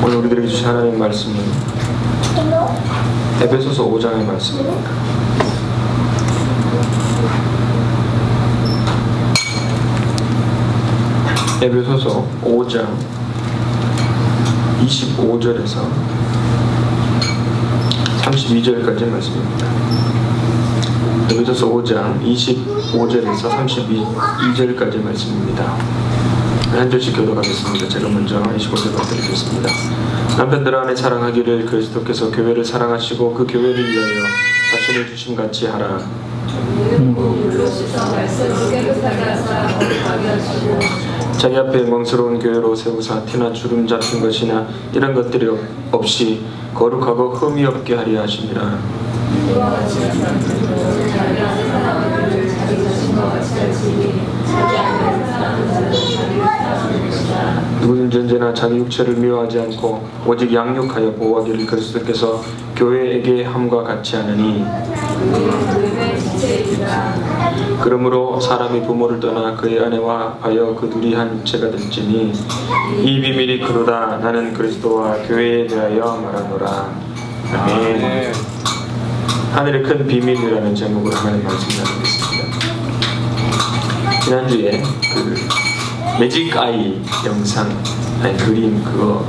오늘 우리들에게 주신 하나님의 말씀은 에베소서 5장의 말씀입니다. 에베소서 5장 25절에서 32절까지 말씀입니다. 에베소서 5장 25절에서 32절까지 말씀입니다. 한 절씩 교독하겠습니다. 제가 먼저 25절 드리겠습니다. 남편들 안에 사랑하기를 그리스도께서 교회를 사랑하시고 그 교회를 위하여 자신을 주심같이 하라. 자기 앞에 멍스러운 교회로 세우사 티나 주름 잡힌 것이나 이런 것들이 없이 거룩하고 흠이 없게 하려 하심이라. 누구든지 언제나 자기 육체를 미워하지 않고 오직 양육하여 보호하기를 그리스도께서 교회에게 함과 같이 하느니, 그러므로 사람이 부모를 떠나 그의 아내와 하여 그 둘이 한 육체가 될지니 이 비밀이 그로다. 나는 그리스도와 교회에 대하여 말하노라. 아멘. 하늘의 큰 비밀이라는 제목으로 하나님 말씀 나누겠습니다. 지난주에 그 매직 아이 영상, 아니 그림 그거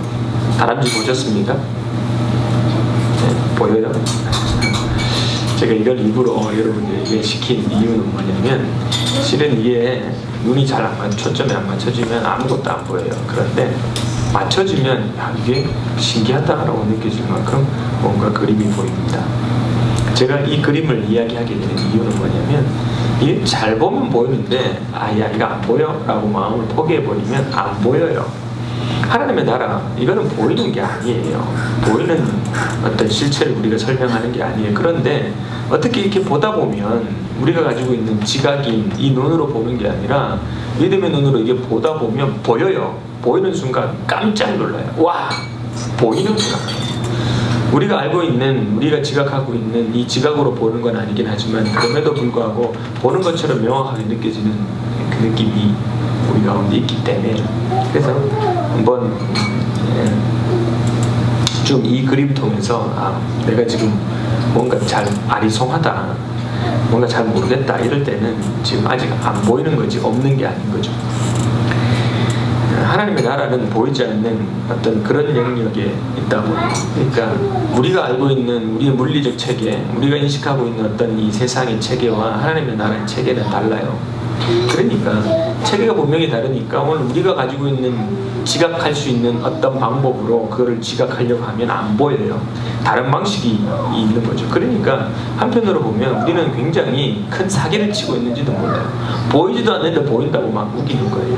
다람쥐 보셨습니까? 네, 보여요? 제가 이걸 일부러 여러분들에게 시킨 이유는 뭐냐면, 실은 이게 눈이 잘 안 맞, 초점이 안 맞춰지면 아무것도 안 보여요. 그런데 맞춰지면 이게 신기하다라고 느껴질 만큼 뭔가 그림이 보입니다. 제가 이 그림을 이야기하게 되는 이유는 뭐냐면, 이게 잘 보면 보이는데 야 이거 안 보여? 라고 마음을 포기해버리면 안 보여요. 하나님의 나라, 이거는 보이는 게 아니에요. 보이는 어떤 실체를 우리가 설명하는 게 아니에요. 그런데 어떻게 이렇게 보다 보면 우리가 가지고 있는 지각인 이 눈으로 보는 게 아니라 믿음의 눈으로 이게 보다 보면 보여요. 보이는 순간 깜짝 놀라요. 와, 보이는구나. 우리가 알고 있는, 우리가 지각하고 있는 이 지각으로 보는 건 아니긴 하지만 그럼에도 불구하고 보는 것처럼 명확하게 느껴지는 그 느낌이 우리 가운데 있기 때문에, 그래서 한번 좀 이 그림 통해서 내가 지금 뭔가 잘 아리송하다, 뭔가 잘 모르겠다 이럴 때는 지금 아직 안 보이는 거지 없는 게 아닌 거죠. 하나님의 나라는 보이지 않는 어떤 그런 영역에 있다고. 그러니까 우리가 알고 있는 우리의 물리적 체계, 우리가 인식하고 있는 어떤 이 세상의 체계와 하나님의 나라의 체계는 달라요. 그러니까 체계가 분명히 다르니까 오늘 우리가 가지고 있는 지각할 수 있는 어떤 방법으로 그거를 지각하려고 하면 안 보여요. 다른 방식이 있는 거죠. 그러니까 한편으로 보면 우리는 굉장히 큰 사기를 치고 있는지도 몰라요. 보이지도 않는데 보인다고 막 우기는 거예요.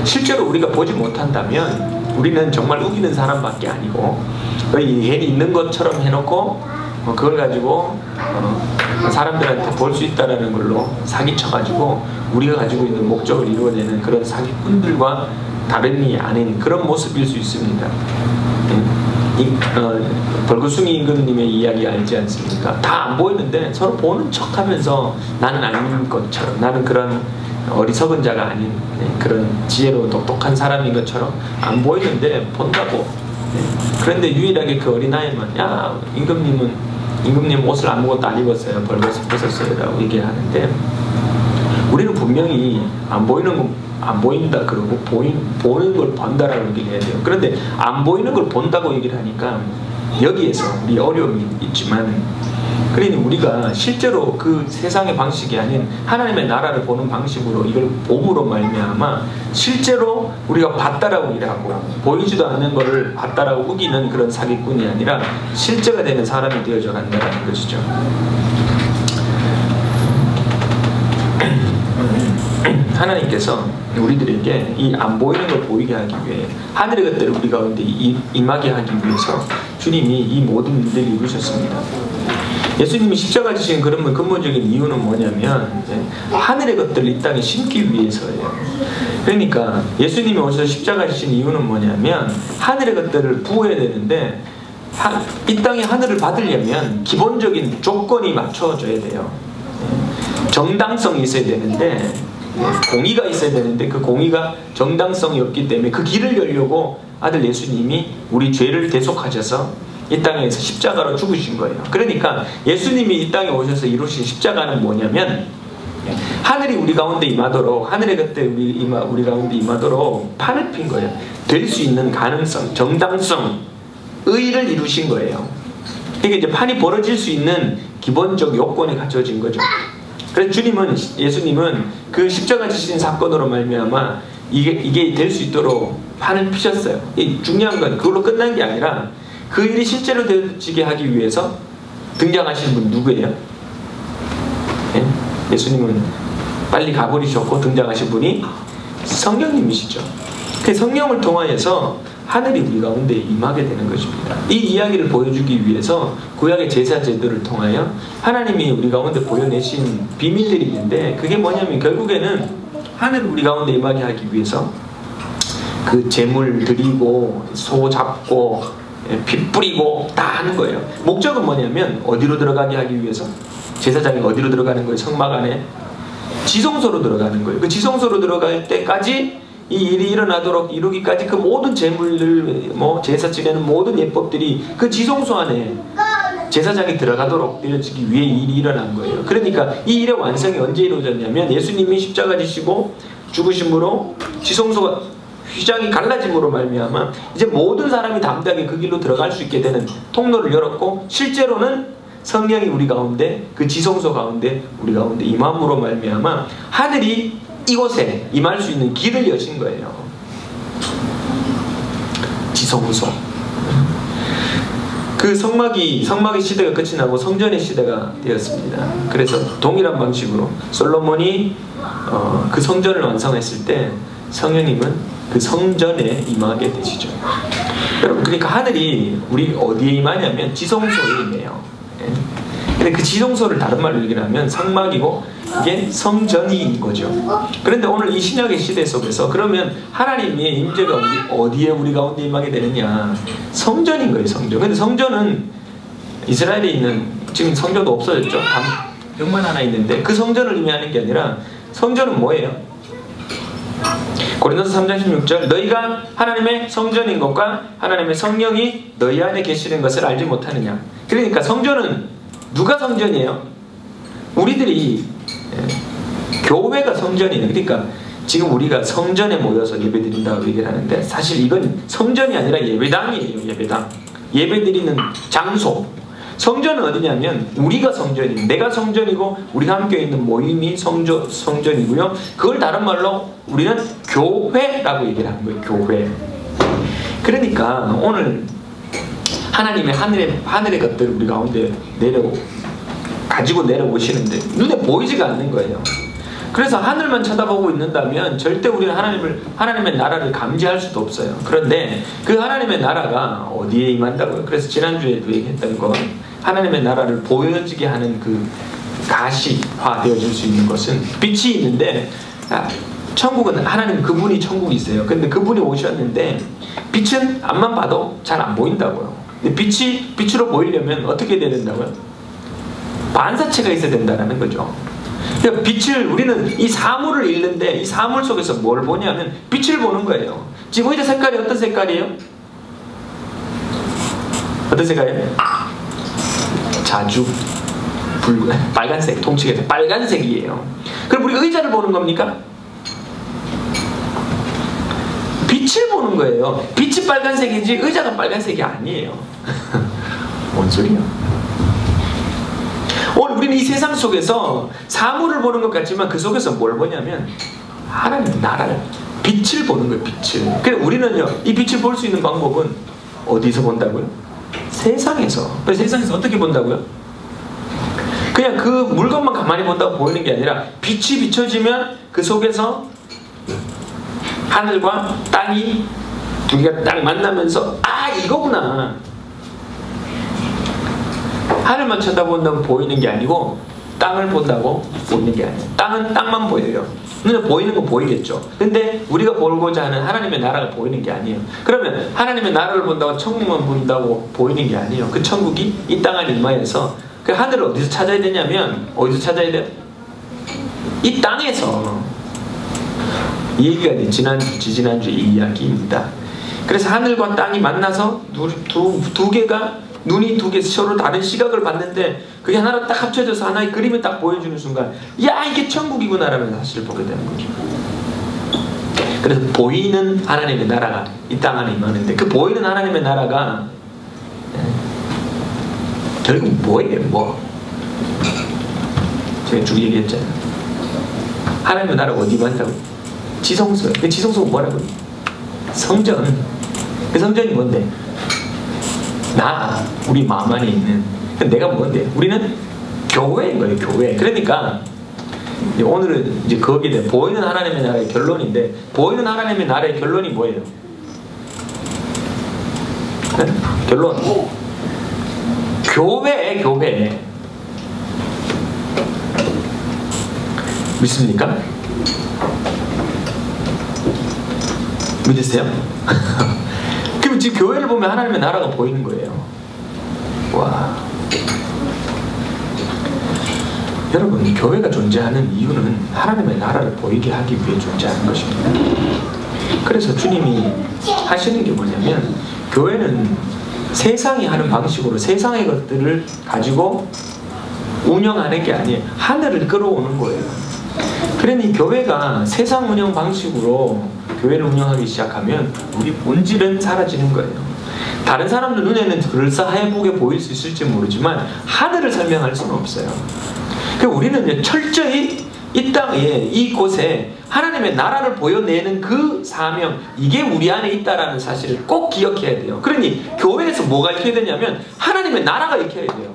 실제로 우리가 보지 못한다면 우리는 정말 우기는 사람밖에 아니고 괜히 있는 것처럼 해놓고 그걸 가지고 사람들한테 볼 수 있다는 걸로 사기쳐가지고 우리가 가지고 있는 목적을 이루어내는 그런 사기꾼들과 다름이 아닌 그런 모습일 수 있습니다. 벌거숭이 임금님의 이야기 알지 않습니까? 다 안 보이는데 서로 보는 척하면서 나는 아닌 것처럼, 나는 그런 어리석은 자가 아닌 그런 지혜로운 똑똑한 사람인 것처럼 안 보이는데 본다고. 그런데 유일하게 그 어린아이만, 야 임금님 옷을 아무것도 안 입었어요, 벌거벗 벗었어요 라고 얘기하는데, 우리는 분명히 안 보인다 그러고 보이는 걸 본다라고 얘기를 해야 돼요. 그런데 안 보이는 걸 본다고 얘기를 하니까 여기에서 우리 어려움이 있지만, 그러니 우리가 실제로 그 세상의 방식이 아닌 하나님의 나라를 보는 방식으로 이걸 봄으로 말미암아 실제로 우리가 봤다라고 일하고 보이지도 않는 것을 봤다라고 우기는 그런 사기꾼이 아니라 실제가 되는 사람이 되어져 간다는 것이죠. 하나님께서 우리들에게 이 안 보이는 걸 보이게 하기 위해, 하늘의 것들을 우리 가운데 임하게 하기 위해서 주님이 이 모든 일들을 이루셨습니다. 예수님이 십자가 지신 그런 근본적인 이유는 뭐냐면 하늘의 것들을 이 땅에 심기 위해서예요. 그러니까 예수님이 오셔서 십자가 지신 이유는 뭐냐면 하늘의 것들을 부어야 되는데, 이 땅에 하늘을 받으려면 기본적인 조건이 맞춰져야 돼요. 정당성이 있어야 되는데, 공의가 있어야 되는데 그 공의가 정당성이 없기 때문에 그 길을 열려고 아들 예수님이 우리 죄를 대속하셔서 이 땅에서 십자가로 죽으신 거예요. 그러니까 예수님이 이 땅에 오셔서 이루신 십자가는 뭐냐면 하늘이 우리 가운데 임하도록, 하늘의 곁에 우리 가운데 임하도록 판을 핀 거예요. 될 수 있는 가능성, 정당성, 의를 이루신 거예요. 그러니까 이제 판이 벌어질 수 있는 기본적 요건이 갖춰진 거죠. 그래서 예수님은 그 십자가 지신 사건으로 말미암아 이게 될 수 있도록 판을 피셨어요. 중요한 건 그걸로 끝난 게 아니라 그 일이 실제로 되어지게 하기 위해서 등장하신 분 누구예요? 예수님은 빨리 가버리셨고 등장하신 분이 성령님이시죠. 그 성령을 통하여서 하늘이 우리 가운데 임하게 되는 것입니다. 이 이야기를 보여주기 위해서 구약의 제사 제도를 통하여 하나님이 우리 가운데 보여내신 비밀들이 있는데, 그게 뭐냐면 결국에는 하늘 우리 가운데 임하게 하기 위해서 그 제물 드리고 소 잡고 피 뿌리고 다 하는 거예요. 목적은 뭐냐면 어디로 들어가게 하기 위해서, 제사장이 어디로 들어가는 거예요? 성막 안에 지성소로 들어가는 거예요. 그 지성소로 들어갈 때까지 이 일이 일어나도록 이루기까지 그 모든 제물들, 제사 지내는 모든 예법들이 그 지성소 안에 제사장이 들어가도록 되어지기 위해 일이 일어난 거예요. 그러니까 이 일의 완성이 언제 이루어졌냐면 예수님이 십자가 지시고 죽으심으로 지성소가 휘장이 갈라짐으로 말미암아 이제 모든 사람이 담대하게 그 길로 들어갈 수 있게 되는 통로를 열었고, 실제로는 성령이 우리 가운데, 그 지성소 가운데 우리 가운데 임함으로 말미암아 하늘이 이곳에 임할 수 있는 길을 여신 거예요. 지성소. 그 성막의 시대가 끝이 나고 성전의 시대가 되었습니다. 그래서 동일한 방식으로 솔로몬이 그 성전을 완성했을 때 성령님은 그 성전에 임하게 되시죠. 여러분, 그러니까 하늘이 우리 어디에 임하냐면 지성소에 임해요. 근데 그 지성소를 다른 말로 얘기하면 성막이고 이게 성전인 거죠. 그런데 오늘 이 신약의 시대 속에서 그러면 하나님의 임재가 어디에 우리 가운데 임하게 되느냐? 성전인 거예요, 성전. 근데 성전은 이스라엘에 있는, 지금 성전도 없어졌죠. 벽만 하나 있는데 그 성전을 의미하는 게 아니라 성전은 뭐예요? 고린도서 3장 16절, 너희가 하나님의 성전인 것과 하나님의 성령이 너희 안에 계시는 것을 알지 못하느냐. 그러니까 성전은 누가 성전이에요? 우리들이, 교회가 성전이에요. 그러니까 지금 우리가 성전에 모여서 예배드린다고 얘기를 하는데 사실 이건 성전이 아니라 예배당이에요. 예배당. 예배드리는 장소. 성전은 어디냐면 우리가 성전이고, 내가 성전이고 우리가 함께 있는 모임이 성전이고요. 그걸 다른 말로 우리는 교회라고 얘기를 하는 거예요. 교회. 그러니까 오늘 하나님의 하늘의 것들을 우리 가운데 가지고 내려오시는데 눈에 보이지가 않는 거예요. 그래서 하늘만 쳐다보고 있는다면 절대 우리는 하나님의 나라를 감지할 수도 없어요. 그런데 그 하나님의 나라가 어디에 임한다고요? 그래서 지난주에도 얘기했던 거, 하나님의 나라를 보여지게 하는 그 가시화 되어질 수 있는 것은 빛이 있는데, 천국은 하나님 그분이 천국이 있어요. 근데 그분이 오셨는데 빛은 앞만 봐도 잘 안 보인다고요. 근데 빛으로 보이려면 어떻게 돼야 된다고요? 반사체가 있어야 된다는 거죠. 그러니까 우리는 이 사물을 읽는데 이 사물 속에서 뭘 보냐면 빛을 보는 거예요. 지금 의자 색깔이 어떤 색깔이에요? 어떤 색깔이에요? 자주 빨간색, 통칭해서 빨간색이에요. 그럼 우리가 의자를 보는 겁니까? 빛을 보는 거예요. 빛이 빨간색이지 의자가 빨간색이 아니에요. 뭔 소리야? 오늘 우리는 이 세상 속에서 사물을 보는 것 같지만 그 속에서 뭘 보냐면 하나님 나라를, 빛을 보는 거예요. 빛을. 그래 우리는요, 이 빛을 볼 수 있는 방법은 어디서 본다고요? 세상에서. 세상에서 어떻게 본다고요? 그냥 그 물건만 가만히 본다고 보이는 게 아니라 빛이 비춰지면 그 속에서 하늘과 땅이 두 개가 딱 만나면서 이거구나. 하늘만 쳐다본다면 보이는 게 아니고 땅을 본다고 보이는 게 아니에요. 땅은 땅만 보여요. 눈에 보이는 건 보이겠죠. 근데 우리가 보고자 하는 하나님의 나라가 보이는 게 아니에요. 그러면 하나님의 나라를 본다고 천국만 본다고 보이는 게 아니에요. 그 천국이 이 땅 안에 임하여서 그 하늘을 어디서 찾아야 되냐면, 어디서 찾아야 돼요? 이 땅에서. 이 얘기가 지지난주 이 이야기입니다. 그래서 하늘과 땅이 만나서 두 개가 눈이 두 개 서로 다른 시각을 봤는데 그게 하나로 딱 합쳐져서 하나의 그림을 딱 보여주는 순간 야 이게 천국이구나라는 사실을 보게 되는 거죠. 그래서 보이는 하나님의 나라가 이 땅 안에 임하는데 그 보이는 하나님의 나라가 결국 뭐예요? 뭐? 제가 쭉 얘기했잖아요. 하나님의 나라가 어디 임한다고? 지성소예요. 그 지성소가 뭐라고요? 성전. 그 성전이 뭔데? 우리 마음 안에 있는 내가 뭔데? 우리는 교회인 거예요. 교회. 그러니까 오늘은 이제 거기에 대해 보이는 하나님의 나라의 결론인데 보이는 하나님의 나라의 결론이 뭐예요? 네? 결론 교회 믿습니까? 믿으세요? 그럼 지금 교회를 보면 하나님의 나라가 보이는 거예요. 와. 여러분, 교회가 존재하는 이유는 하나님의 나라를 보이게 하기 위해 존재하는 것입니다. 그래서 주님이 하시는 게 뭐냐면 교회는 세상이 하는 방식으로 세상의 것들을 가지고 운영하는 게 아니에요. 하늘을 끌어오는 거예요. 그러니 교회가 세상 운영 방식으로 교회를 운영하기 시작하면 우리 본질은 사라지는 거예요. 다른 사람들 눈에는 그럴싸해 보게 보일 수 있을지 모르지만 하늘을 설명할 수는 없어요. 그러니까 우리는 철저히 이 땅에 이곳에 하나님의 나라를 보여내는 그 사명, 이게 우리 안에 있다라는 사실을 꼭 기억해야 돼요. 그러니 교회에서 뭐가 익혀야 되냐면 하나님의 나라가 익혀야 돼요.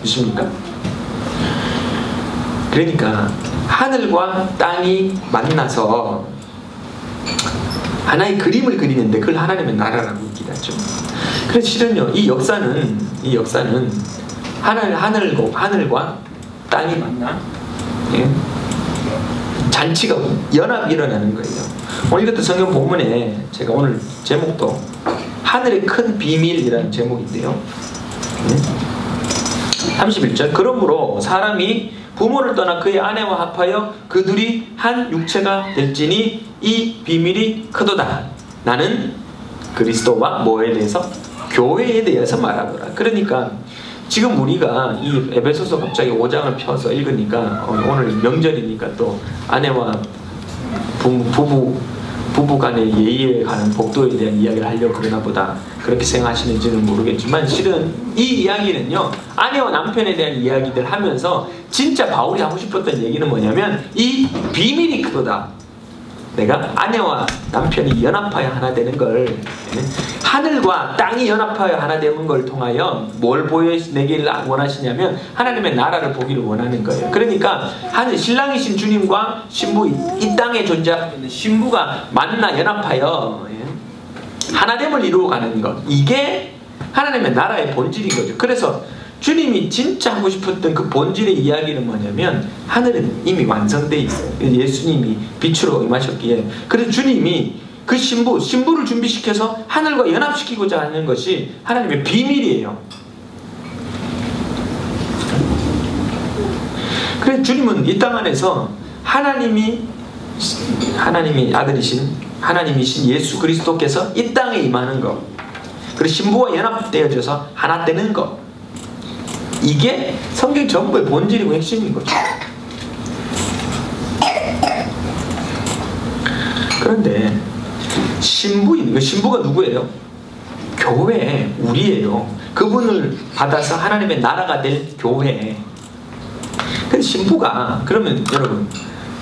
믿습니까? 그러니까 하늘과 땅이 만나서 하나의 그림을 그리는데 그걸 하나님의 나라라고 얘기하죠. 그래서 실은요, 이 역사는 하늘과 땅이 만나 잔치가 연합이 일어나는 거예요. 오늘 이것도 성경 본문에 제가 오늘 제목도 하늘의 큰 비밀이라는 제목인데요. 31절 그러므로 사람이 부모를 떠나 그의 아내와 합하여 그들이 한 육체가 될지니 이 비밀이 크도다. 나는 그리스도와 뭐에 대해서? 교회에 대해서 말하노라. 그러니까 지금 우리가 이 에베소서 갑자기 5장을 펴서 읽으니까 오늘 명절이니까 또 아내와 부부 간의 예의에 관한 복도에 대한 이야기를 하려고 그러나 보다 그렇게 생각하시는지는 모르겠지만 실은 이 이야기는요 아내와 남편에 대한 이야기들 하면서 진짜 바울이 하고 싶었던 얘기는 뭐냐면 이 비밀이 크도다. 내가 아내와 남편이 연합하여 하나 되는 걸, 하늘과 땅이 연합하여 하나 되는 걸 통하여 뭘 보여내기를 원하시냐면 하나님의 나라를 보기를 원하는 거예요. 그러니까 신랑이신 주님과 신부, 이 땅에 존재하고 있는 신부가 만나 연합하여 하나됨을 이루어가는 것, 이게 하나님의 나라의 본질인 거죠. 그래서 주님이 진짜 하고 싶었던 그 본질의 이야기는 뭐냐면 하늘은 이미 완성되어 있어요. 예수님이 빛으로 임하셨기에 그래서 주님이 그 신부를 준비시켜서 하늘과 연합시키고자 하는 것이 하나님의 비밀이에요. 그래서 주님은 이 땅 안에서 하나님이 아들이신 하나님이신 예수 그리스도께서 이 땅에 임하는 것, 그리고 신부와 연합되어져서 하나 되는 것, 이게 성경 전부의 본질이고 핵심인 거죠. 그런데 신부가 누구예요? 교회, 우리예요. 그분을 받아서 하나님의 나라가 될 교회. 근데 신부가 그러면 여러분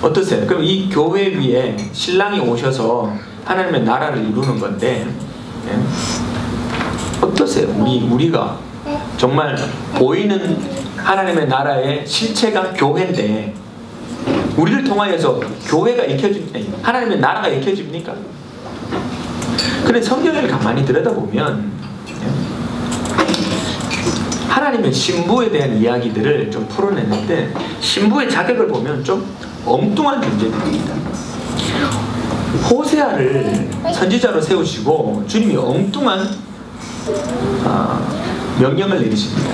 어떠세요? 그럼 이 교회 위에 신랑이 오셔서 하나님의 나라를 이루는 건데 어떠세요? 우리가 정말 보이는 하나님의 나라의 실체가 교회인데 우리를 통하여서 교회가 하나님의 나라가 익혀집니까? 그런데 성경을 가만히 들여다보면 하나님의 신부에 대한 이야기들을 좀 풀어냈는데 신부의 자격을 보면 좀 엉뚱한 존재들입니다. 호세아를 선지자로 세우시고 주님이 엉뚱한 명령을 내리십니다.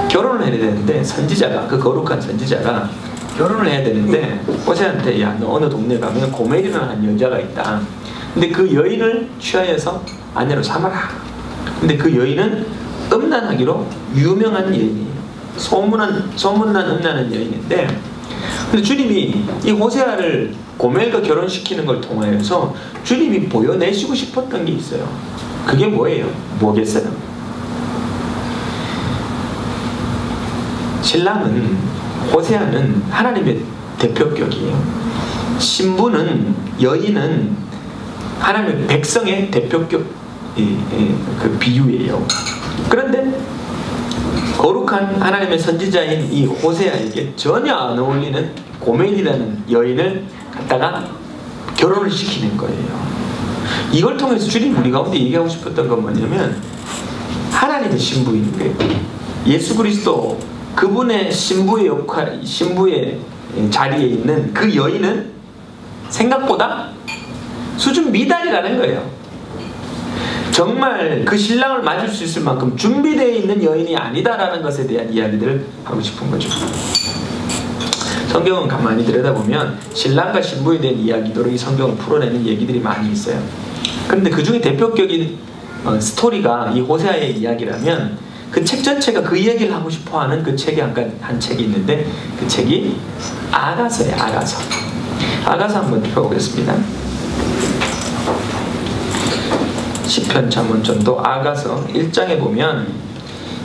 결혼을 해야 되는데 선지자가, 그 거룩한 선지자가 결혼을 해야 되는데 호세아한테 야, 너 어느 동네 가면 고멜이라는 한 여자가 있다. 근데 그 여인을 취하여서 아내로 삼아라. 근데 그 여인은 음란하기로 유명한 여인이에요. 소문난 음란한 여인인데, 근데 주님이 이 호세아를 고멜과 결혼시키는 걸 통하여서 주님이 보여내시고 싶었던 게 있어요. 그게 뭐예요? 뭐겠어요? 신랑은, 호세아는 하나님의 대표격이에요. 신부는, 여인은 하나님의 백성의 대표격 그 비유예요. 그런데 거룩한 하나님의 선지자인 이 호세아에게 전혀 안 어울리는 고멜이라는 여인을 갖다가 결혼을 시키는 거예요. 이걸 통해서 주님 우리 가운데 얘기하고 싶었던 건 뭐냐면, 하나님의 신부인 거예요. 예수 그리스도 그분의 신부의 역할, 신부의 자리에 있는 그 여인은 생각보다 수준 미달이라는 거예요. 정말 그 신랑을 맞을 수 있을 만큼 준비되어 있는 여인이 아니다라는 것에 대한 이야기들을 하고 싶은 거죠. 성경은 가만히 들여다보면 신랑과 신부에 대한 이야기로 이 성경을 풀어내는 얘기들이 많이 있어요. 그런데 그 중에 대표적인 스토리가 이 호세아의 이야기라면, 그 책 전체가 그 이야기를 하고 싶어하는 그 책이 한 책이 있는데, 그 책이 아가서예요. 아가서 한번 펴보겠습니다. 시편, 잠언, 전도, 아가서 1장에 보면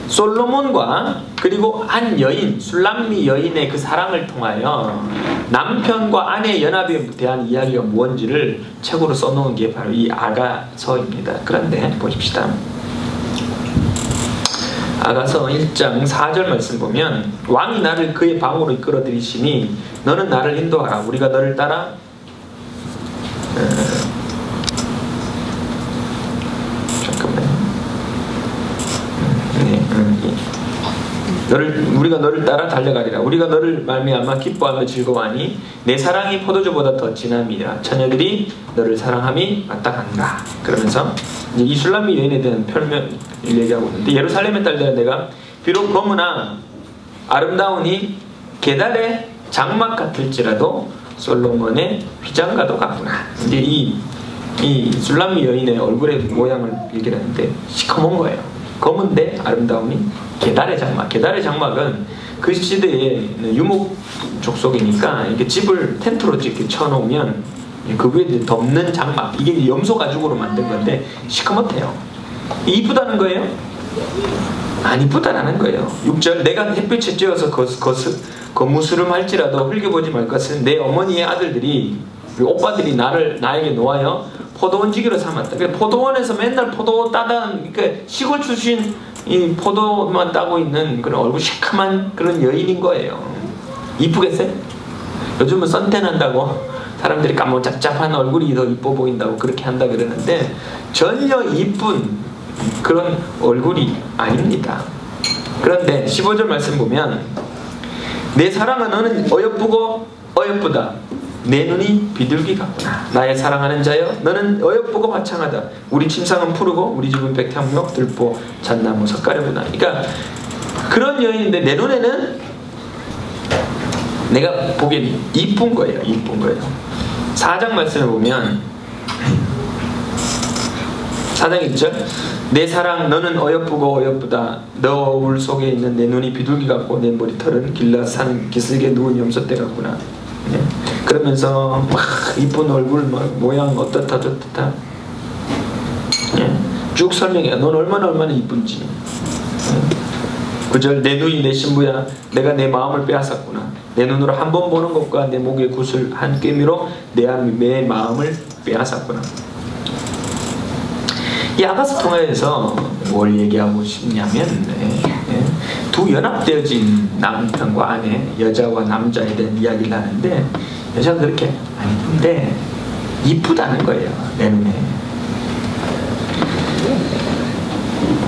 솔로몬과 그리고 한 여인, 술람미 여인의 그 사랑을 통하여 남편과 아내의 연합에 대한 이야기가 무언지를 책으로 써놓은 게 바로 이 아가서입니다. 그런데 보십시다. 아가서 1장 4절 말씀 보면, 왕이 나를 그의 방으로 이끌어 들이시니 너는 나를 인도하라. 우리가 너를 따라 우리가 너를 따라 달려가리라. 우리가 너를 말미암아 기뻐하며 즐거워하니 내 사랑이 포도주보다 더 진함이라. 처녀들이 너를 사랑함이 마땅한가. 그러면서 이 술람미 여인에 대한 표현을 얘기하고 있는데, 예루살렘의 딸들아 내가 비록 검으나 아름다우니 게달의 장막 같을지라도 솔로몬의 휘장과도 같구나. 이제 이 술람미 여인의 얼굴의 모양을 얘기하는데 시커먼 거예요. 검은데 아름다우니 게달의 장막. 게달의 장막은 그 시대에 유목 족속이니까 이렇게 집을 텐트로 이렇게 쳐놓으면 그 위에 덮는 장막, 이게 염소 가죽으로 만든 건데 시커멓대요. 이쁘다는 거예요? 안 이쁘다라는 거예요. 6절 내가 햇빛에 쬐어서 거무스름할지라도 흘겨보지 말 것은 내 어머니의 아들들이, 오빠들이 나에게 놓아여 포도원지기로 삼았다. 그러니까 포도원에서 맨날 포도 따다는, 그러니까 시골 출신 이 포도만 따고 있는 그런 얼굴 시커먼 그런 여인인 거예요. 이쁘겠어요? 요즘은 선탠한다고 사람들이 까무잡잡한 얼굴이 더 이뻐 보인다고 그렇게 한다 그러는데, 전혀 이쁜 그런 얼굴이 아닙니다. 그런데 15절 말씀 보면, 내 사랑아 너는 어여쁘고 어여쁘다. 내 눈이 비둘기 같구나. 나의 사랑하는 자여 너는 어여쁘고 화창하다. 우리 침상은 푸르고 우리 집은 백향목 들보 잣나무 석가래구나. 그러니까 그런 여인인데 내 눈에는, 내가 보기엔 이쁜 거예요. 이쁜 거예요. 4장 말씀을 보면 4장 1절 내 사랑 너는 어여쁘고 어여쁘다. 너 얼굴 속에 있는 내 눈이 비둘기 같고 내 머리털은 길라산 기슭에 누운 염소떼 같구나. 네. 그러면서 막 이쁜 얼굴 모양 어떻다 저떻다, 네. 쭉 설명해. 넌 얼마나 이쁜지. 9절 내 눈이 내 신부야. 내가 내 마음을 빼앗았구나. 내 눈으로 한 번 보는 것과 내 목의 굿을 한 꿰미로 내 마음을 빼앗았구나. 이 아가서 통화에서 뭘 얘기하고 싶냐면, 두 연합되어진 남편과 아내, 여자와 남자에 대한 이야기를 하는데, 여자가 그렇게 안 이쁜데 이쁘다는 거예요. 내 눈에.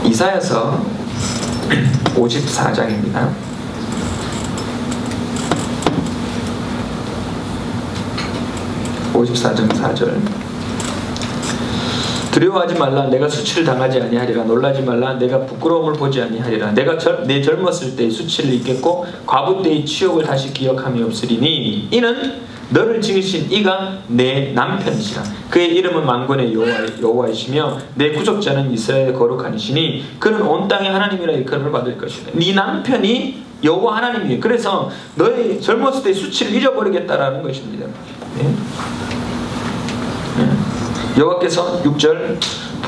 이사야서 54장입니다. (54장 4절) 두려워하지 말라. 내가 수치를 당하지 아니하리라. 놀라지 말라. 내가 부끄러움을 보지 아니하리라. 내가 내 젊었을 때의 수치를 잊겠고 과부 때의 치욕을 다시 기억함이 없으리니 이는 너를 지으신 이가 내 남편이시라. 그의 이름은 만군의 여호와이시며 내 구속자는 이스라엘의 거룩하시니 그는 온 땅의 하나님이라 일컬음을 받을 것이다. 네 남편이 여호와 하나님이에요. 그래서 너의 젊었을 때의 수치를 잊어버리겠다라는 것입니다. 네? 여호와께서 6절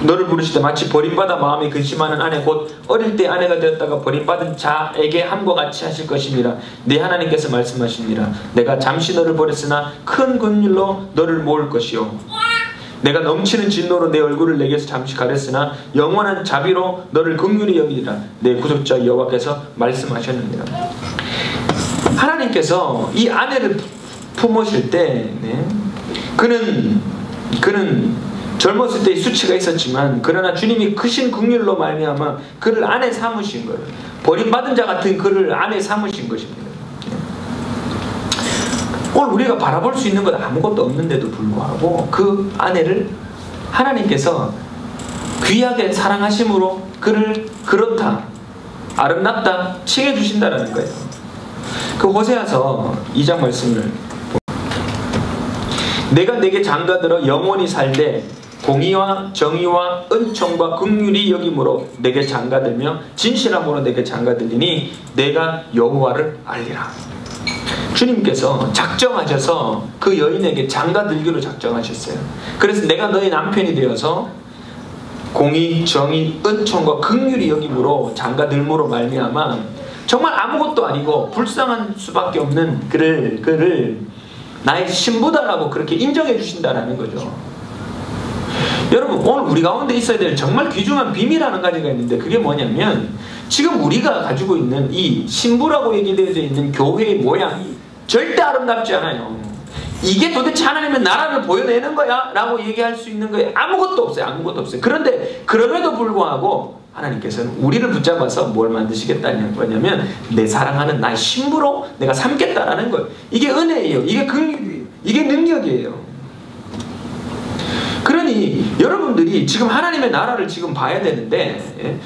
너를 부르시되 마치 버림받아 마음이 근심하는 아내 곧 어릴 때 아내가 되었다가 버림받은 자에게 함과 같이 하실 것입니다. 네 하나님께서 말씀하십니다. 내가 잠시 너를 버렸으나 큰 긍휼로 너를 모을 것이요 내가 넘치는 진노로 내 얼굴을 내게서 잠시 가렸으나 영원한 자비로 너를 긍휼히 여기리라. 내 구속자 여호와께서 말씀하셨느니라. 하나님께서 이 아내를 품으실 때 그는 젊었을 때의 수치가 있었지만 그러나 주님이 크신 긍휼로 말미암아 그를 아내 삼으신 거예요. 버림받은 자 같은 그를 아내 삼으신 것입니다. 오늘 우리가 바라볼 수 있는 건 아무것도 없는데도 불구하고 그 아내를 하나님께서 귀하게 사랑하심으로 그를 그렇다, 아름답다 칭해 주신다라는 거예요. 그 호세아서 2장 말씀을 내가 내게 장가들어 영원히 살되 공의와 정의와 은총과 긍휼이 여김으로 내게 장가들며 진실함으로 내게 장가들리니 내가 여호와를 알리라. 주님께서 작정하셔서 그 여인에게 장가들기로 작정하셨어요. 그래서 내가 너의 남편이 되어서 공의, 정의, 은총과 긍휼이 여김으로 장가들므로 말미암아 정말 아무것도 아니고 불쌍한 수밖에 없는 그를 나의 신부다라고 그렇게 인정해 주신다라는 거죠. 여러분 오늘 우리 가운데 있어야 될 정말 귀중한 비밀 하나 가지가 있는데 그게 뭐냐면 지금 우리가 가지고 있는 이 신부라고 얘기되어져 있는 교회의 모양이 절대 아름답지 않아요. 이게 도대체 하나님의 나라를 보여내는 거야? 라고 얘기할 수 있는 거에 아무것도 없어요. 아무것도 없어요. 그런데 그럼에도 불구하고 하나님께서는 우리를 붙잡아서 뭘 만드시겠다는 거냐면 내 사랑하는 나의 신부로 내가 삼겠다라는 거예요. 이게 은혜예요. 이게 긍휼이에요. 이게 능력이에요. 그러니 여러분들이 지금 하나님의 나라를 지금 봐야 되는데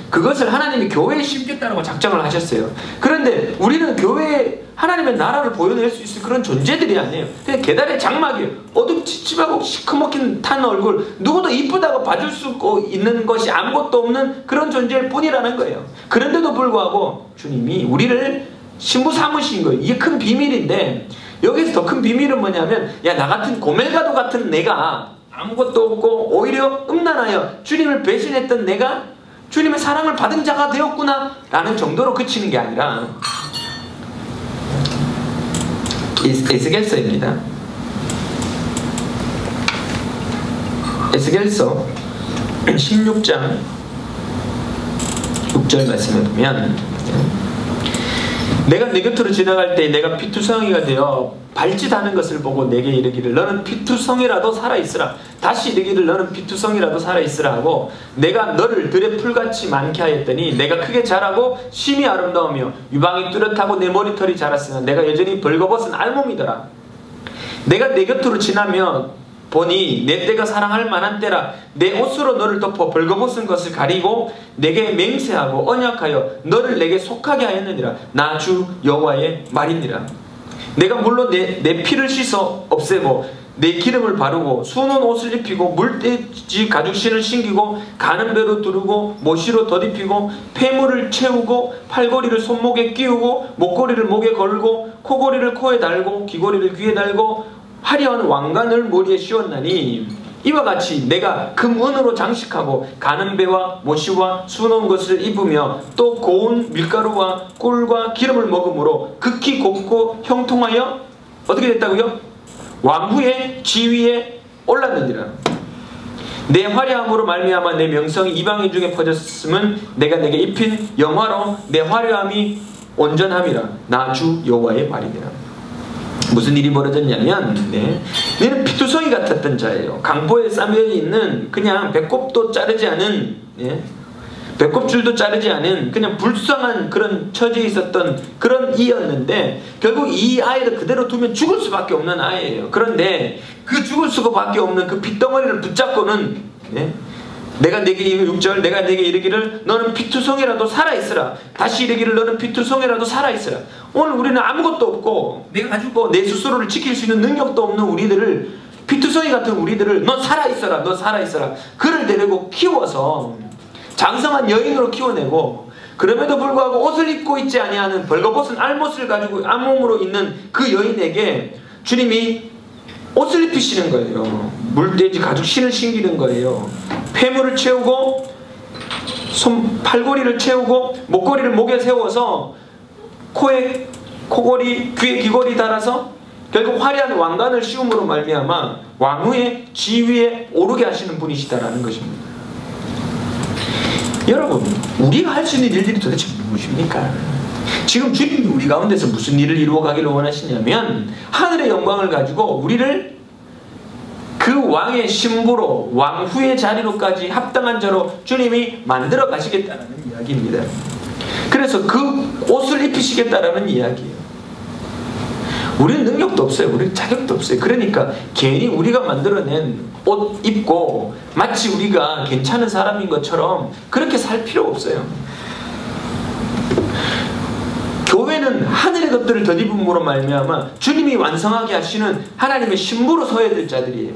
그것을 하나님이 교회에 심겠다고 작정을 하셨어요. 그런데 우리는 교회에 하나님의 나라를 보여낼 수 있을 그런 존재들이 아니에요. 그냥 계단의 장막이에요. 어둡지집하고 시커멓게 탄 얼굴 누구도 이쁘다고 봐줄 수 있는 것이 아무것도 없는 그런 존재일 뿐이라는 거예요. 그런데도 불구하고 주님이 우리를 신부 삼으신 거예요. 이게 큰 비밀인데 여기서 더 큰 비밀은 뭐냐면 나 같은 고멜가도 같은 내가 아무것도 없고 오히려 음란하여 주님을 배신했던 내가 주님의 사랑을 받은 자가 되었구나 라는 정도로 그치는 게 아니라 에스겔서입니다. 에스겔서 16장 6절 말씀에 보면 내가 내 곁으로 지나갈 때 내가 피투성이가 되어 발짓하는 것을 보고 내게 이르기를 너는 피투성이라도 살아있으라. 다시 이르기를 너는 피투성이라도 살아있으라 하고 내가 너를 들의 풀같이 많게 하였더니 내가 크게 자라고 심히 아름다우며 유방이 뚜렷하고 내 머리털이 자랐으나 내가 여전히 벌거벗은 알몸이더라. 내가 내 곁으로 지나며 보니 내 때가 사랑할 만한 때라. 내 옷으로 너를 덮어 벌거벗은 것을 가리고 내게 맹세하고 언약하여 너를 내게 속하게 하였느니라. 나 주 여호와의 말이니라. 내가 물론 내 피를 씻어 없애고 내 기름을 바르고 수놓은 옷을 입히고 물돼지 가죽신을 신기고 가는 배로 두르고 모시로 덧입히고 폐물을 채우고 팔걸이를 손목에 끼우고 목걸이를 목에 걸고 코걸이를 코에 달고 귀걸이를 귀에 달고 화려한 왕관을 머리에 씌웠나니 이와 같이 내가 금은으로 장식하고 가는 배와 모시와 수놓은 것을 입으며 또 고운 밀가루와 꿀과 기름을 먹음으로 극히 곱고 형통하여 어떻게 됐다고요? 왕후의 지위에 올랐느니라. 내 화려함으로 말미암아 내 명성이 이방인 중에 퍼졌음은 내가 내게 입힌 영화로 내 화려함이 온전함이라. 나 주 여호와의 말이니라. 무슨 일이 벌어졌냐면 너는 피투성이 같았던 자예요. 강보에 쌓여 있는 그냥 배꼽도 자르지 않은 배꼽줄도 자르지 않은 그냥 불쌍한 그런 처지에 있었던 그런 이였는데 결국 이 아이를 그대로 두면 죽을 수밖에 없는 아이예요. 그런데 그 죽을 수밖에 없는 그 핏덩어리를 붙잡고는 내가 내게 6절 내가 내게 이르기를 너는 피투성이라도 살아있으라. 다시 이르기를 너는 피투성이라도 살아있으라. 오늘 우리는 아무것도 없고 내가 가지고 내 스스로를 지킬 수 있는 능력도 없는 우리들을, 피투성이 같은 우리들을 너 살아있어라, 너 살아있어라, 그를 데리고 키워서 장성한 여인으로 키워내고, 그럼에도 불구하고 옷을 입고 있지 아니하는 벌거벗은 알못을 가지고 암몸으로 있는 그 여인에게 주님이 옷을 입히시는 거예요. 물돼지 가죽 신을 신기는 거예요. 폐물을 채우고 팔걸이를 채우고 목걸이를 목에 세워서 코에 코걸이, 귀에 귀걸이 달아서 결국 화려한 왕관을 씌움으로 말미암아 왕후의 지위에 오르게 하시는 분이시다라는 것입니다. 여러분, 우리가 할 수 있는 일들이 도대체 무엇입니까? 지금 주님이 우리 가운데서 무슨 일을 이루어 가기를 원하시냐면 하늘의 영광을 가지고 우리를 그 왕의 신부로, 왕후의 자리로까지 합당한 자로 주님이 만들어 가시겠다는 이야기입니다. 그래서 그 옷을 입히시겠다라는 이야기예요. 우리는 능력도 없어요. 우리는 자격도 없어요. 그러니까 괜히 우리가 만들어낸 옷 입고 마치 우리가 괜찮은 사람인 것처럼 그렇게 살 필요 없어요. 교회는 하늘의 것들을 덧입음으로 말미암아 주님이 완성하게 하시는 하나님의 신부로 서야 될 자들이에요.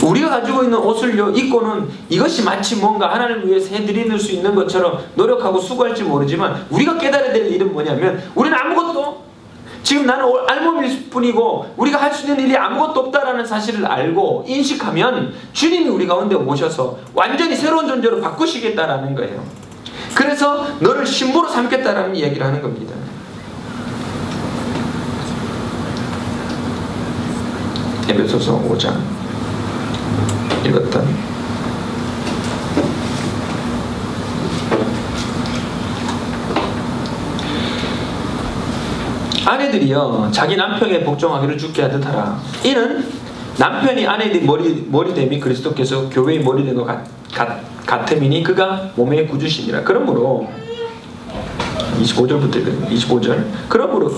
우리가 가지고 있는 옷을 입고는 이것이 마치 뭔가 하나님을 위해서 해드릴 수 있는 것처럼 노력하고 수고할지 모르지만, 우리가 깨달아야 될 일은 뭐냐면 우리는 아무것도, 지금 나는 알몸일 뿐이고 우리가 할 수 있는 일이 아무것도 없다라는 사실을 알고 인식하면 주님이 우리 가운데 오셔서 완전히 새로운 존재로 바꾸시겠다라는 거예요. 그래서 너를 신부로 삼겠다라는 이야기를 하는 겁니다. 에베소서 5장 읽었던 아내들이여 자기 남편에게 복종하기를 주께 하듯 하라. 이는 남편이 아내의 머리됨이 그리스도께서 교회의 머리된 것 같음이니 그가 몸의 구주시니라. 그러므로 25절부터 읽어요. 25절. 그러므로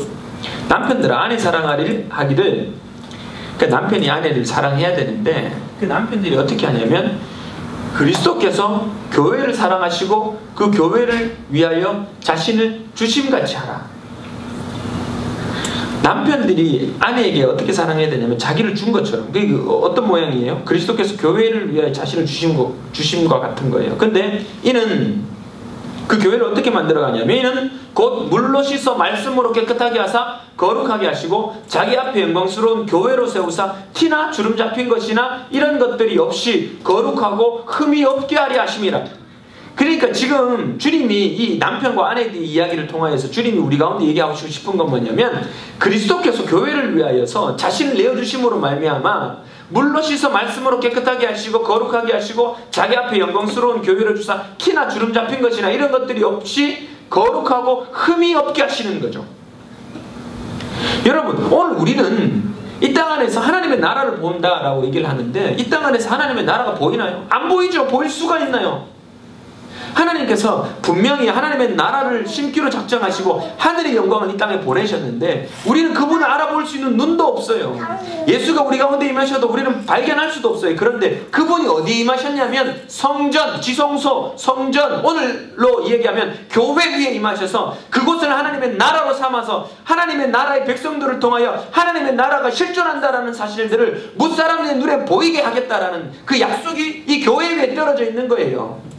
남편들아 아내 사랑하기를, 그러니까 남편이 아내를 사랑해야 되는데 그 남편들이 어떻게 하냐면 그리스도께서 교회를 사랑하시고 그 교회를 위하여 자신을 주심같이 하라. 남편들이 아내에게 어떻게 사랑해야 되냐면 자기를 준 것처럼. 그게 어떤 모양이에요? 그리스도께서 교회를 위하여 자신을 주심과 같은 거예요. 근데 이는 그 교회를 어떻게 만들어가냐면 이는 곧 물로 씻어 말씀으로 깨끗하게 하사 거룩하게 하시고 자기 앞에 영광스러운 교회로 세우사 티나 주름 잡힌 것이나 이런 것들이 없이 거룩하고 흠이 없게 하려 하심이라. 그러니까 지금 주님이 이 남편과 아내의 이야기를 통하여서 주님이 우리 가운데 얘기하고 싶은 건 뭐냐면 그리스도께서 교회를 위하여서 자신을 내어주심으로 말미암아 물로 씻어 말씀으로 깨끗하게 하시고 거룩하게 하시고 자기 앞에 영광스러운 교회를 주사 티나 주름 잡힌 것이나 이런 것들이 없이 거룩하고 흠이 없게 하시는 거죠. 여러분, 오늘 우리는 이 땅 안에서 하나님의 나라를 본다라고 얘기를 하는데 이 땅 안에서 하나님의 나라가 보이나요? 안 보이죠. 보일 수가 있나요? 하나님께서 분명히 하나님의 나라를 심기로 작정하시고 하늘의 영광을 이 땅에 보내셨는데 우리는 그분을 알아볼 수 있는 눈도 없어요. 예수가 우리 가운데 임하셔도 우리는 발견할 수도 없어요. 그런데 그분이 어디 임하셨냐면 성전, 지성소, 성전, 오늘로 얘기하면 교회 위에 임하셔서 그곳을 하나님의 나라로 삼아서 하나님의 나라의 백성들을 통하여 하나님의 나라가 실존한다라는 사실들을 무사람의 눈에 보이게 하겠다라는 그 약속이 이 교회 위에 떨어져 있는 거예요.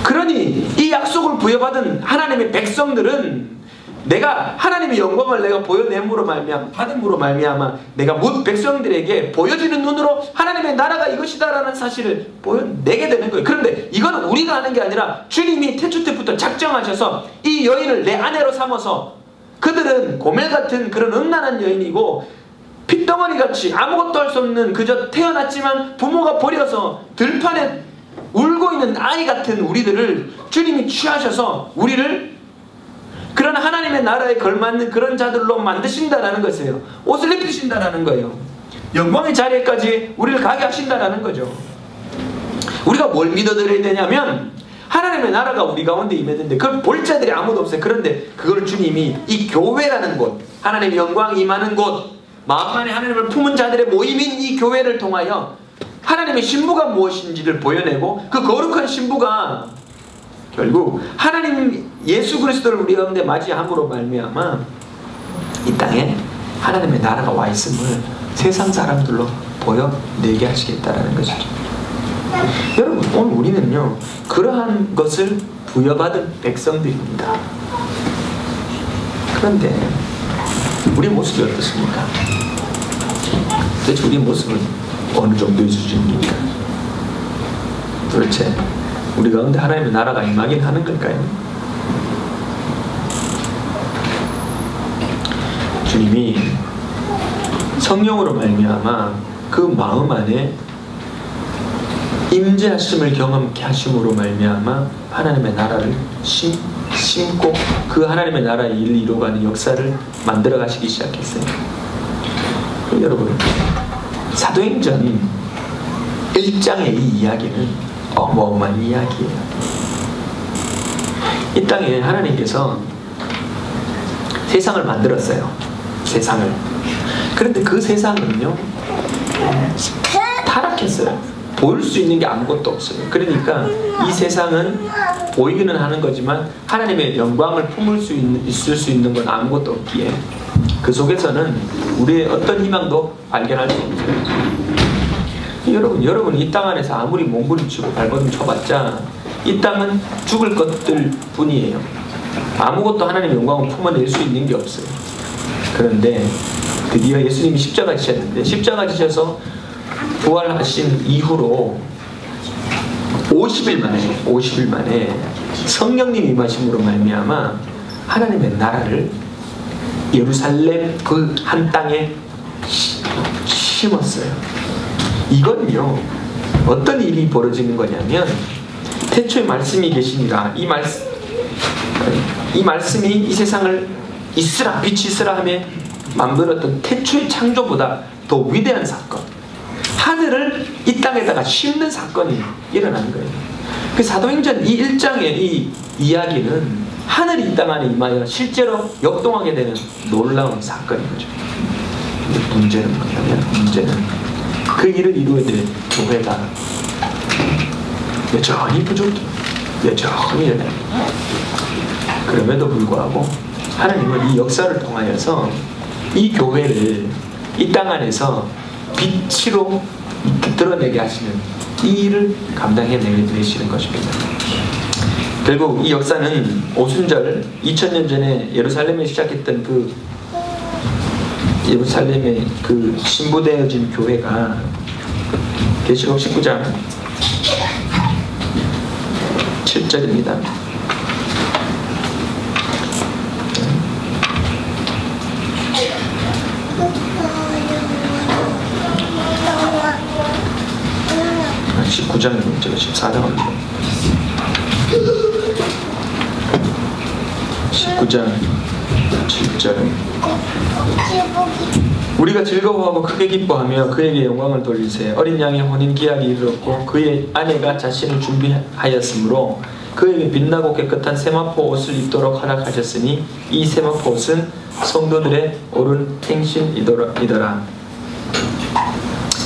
그러니 이 약속을 부여받은 하나님의 백성들은 내가 하나님의 영광을 내가 보여냄으로 말미암아 받음으로 말미암아 내가 뭇 백성들에게 보여지는 눈으로 하나님의 나라가 이것이다라는 사실을 보여내게 되는 거예요. 그런데 이건 우리가 하는 게 아니라 주님이 태초 때부터 작정하셔서 이 여인을 내 아내로 삼아서 그들은 고멜 같은 그런 음란한 여인이고 핏덩어리같이 아무것도 할 수 없는 그저 태어났지만 부모가 버려서 들판에 울고 있는 아이 같은 우리들을 주님이 취하셔서 우리를 그런 하나님의 나라에 걸맞는 그런 자들로 만드신다라는 것이에요. 옷을 입히신다라는 거예요. 영광의 자리에까지 우리를 가게 하신다라는 거죠. 우리가 뭘 믿어드려야 되냐면 하나님의 나라가 우리 가운데 임했는데 그걸 볼 자들이 아무도 없어요. 그런데 그걸 주님이 이 교회라는 곳, 하나님의 영광이 임하는 곳, 마음 안에 하나님을 품은 자들의 모임인 이 교회를 통하여 하나님의 신부가 무엇인지를 보여내고 그 거룩한 신부가 결국 하나님 예수 그리스도를 우리 가운데 맞이함으로 말미암아 이 땅에 하나님의 나라가 와 있음을 세상 사람들로 보여내게 하시겠다라는 것이죠. 여러분, 오늘 우리는요 그러한 것을 부여받은 백성들입니다. 그런데 우리 모습이 어떻습니까? 도대체 우리 모습은 어느 정도의 수준입니까? 도대체 우리 가운데 하나님의 나라가 임하긴 하는 걸까요? 주님이 성령으로 말미암아 그 마음 안에 임재하심을 경험케 하심으로 말미암아 하나님의 나라를 심고 그 하나님의 나라의 일을 이루어가는 역사를 만들어 가시기 시작했어요. 여러분, 사도행전 1장의 이 이야기는 어마어마한 이야기예요. 이 땅에 하나님께서 세상을 만들었어요. 세상을. 그런데 그 세상은요 타락했어요. 보일 수 있는 게 아무것도 없어요. 그러니까 이 세상은 보이기는 하는 거지만 하나님의 영광을 품을 수 있을 수 있는 건 아무것도 없기에 그 속에서는 우리의 어떤 희망도 발견할 수 없어요. 여러분 이 땅 안에서 아무리 몸부림치고 발버둥 쳐봤자 이 땅은 죽을 것들 뿐이에요. 아무것도 하나님의 영광을 품어낼 수 있는 게 없어요. 그런데 드디어 예수님이 십자가 지셨는데 십자가 지셔서 부활하신 이후로 50일 만에 성령님이 임하심으로 말미암아 하나님의 나라를 예루살렘 그 한 땅에 심었어요. 이건요 어떤 일이 벌어지는 거냐면 태초에 말씀이 계시니라 이 말씀이 이 세상을 있으라 빛이 있으라 하며 만들었던 태초의 창조보다 더 위대한 사건, 하늘을 이 땅에다가 심는 사건이 일어난 거예요. 그 사도행전 이 1장의 이 이야기는 하늘이 이 땅 안에 임하여 실제로 역동하게 되는 놀라운 사건인 거죠. 근데 문제는 뭐냐면 그 일을 이루어야 될 교회가 여전히 부족해요. 여전히 연약해요. 그럼에도 불구하고 하나님은 이 역사를 통하여서 이 교회를 이 땅 안에서 빛으로 드러내게 하시는 이 일을 감당해내시는 것입니다. 결국 이 역사는 오순절 2000년 전에 예루살렘에 시작했던 그 예루살렘의 그 신부되어진 교회가 계시록 19장 7절입니다. 아, 19장이고 제가 14장입니다. 19장 7절 우리가 즐거워하고 크게 기뻐하며 그에게 영광을 돌리세. 어린 양의 혼인 기약이 이르렀고 그의 아내가 자신을 준비하였으므로 그에게 빛나고 깨끗한 세마포 옷을 입도록 허락하셨으니 이 세마포 옷은 성도들의 옳은 행실이더라.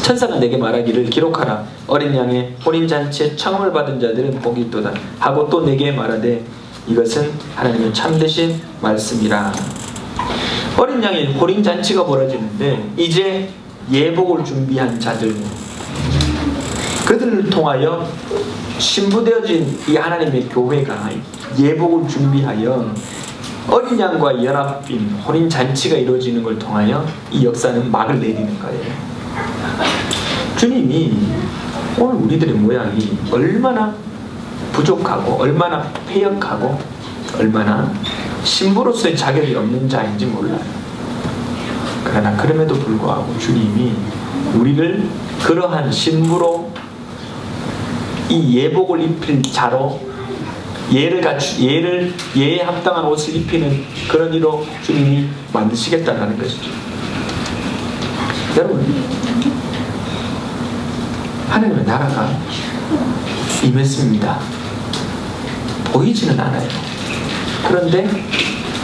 천사가 내게 말하기를 기록하라. 어린 양의 혼인잔치에 청함을 받은 자들은 복이 있도다 하고 또 내게 말하되 이것은 하나님의 참되신 말씀이라. 어린 양의 혼인잔치가 벌어지는데 이제 예복을 준비한 자들, 그들을 통하여 신부되어진 이 하나님의 교회가 예복을 준비하여 어린 양과 연합인 혼인잔치가 이루어지는 걸 통하여 이 역사는 막을 내리는 거예요. 주님이 오늘 우리들의 모양이 얼마나 부족하고 얼마나 패역하고 얼마나 신부로서의 자격이 없는 자인지 몰라요. 그러나 그럼에도 불구하고 주님이 우리를 그러한 신부로 이 예복을 입힐 자로 예에 합당한 옷을 입히는 그런 이로 주님이 만드시겠다는 것이죠. 여러분, 하나님의 나라가 임했습니다. 보이지는 않아요. 그런데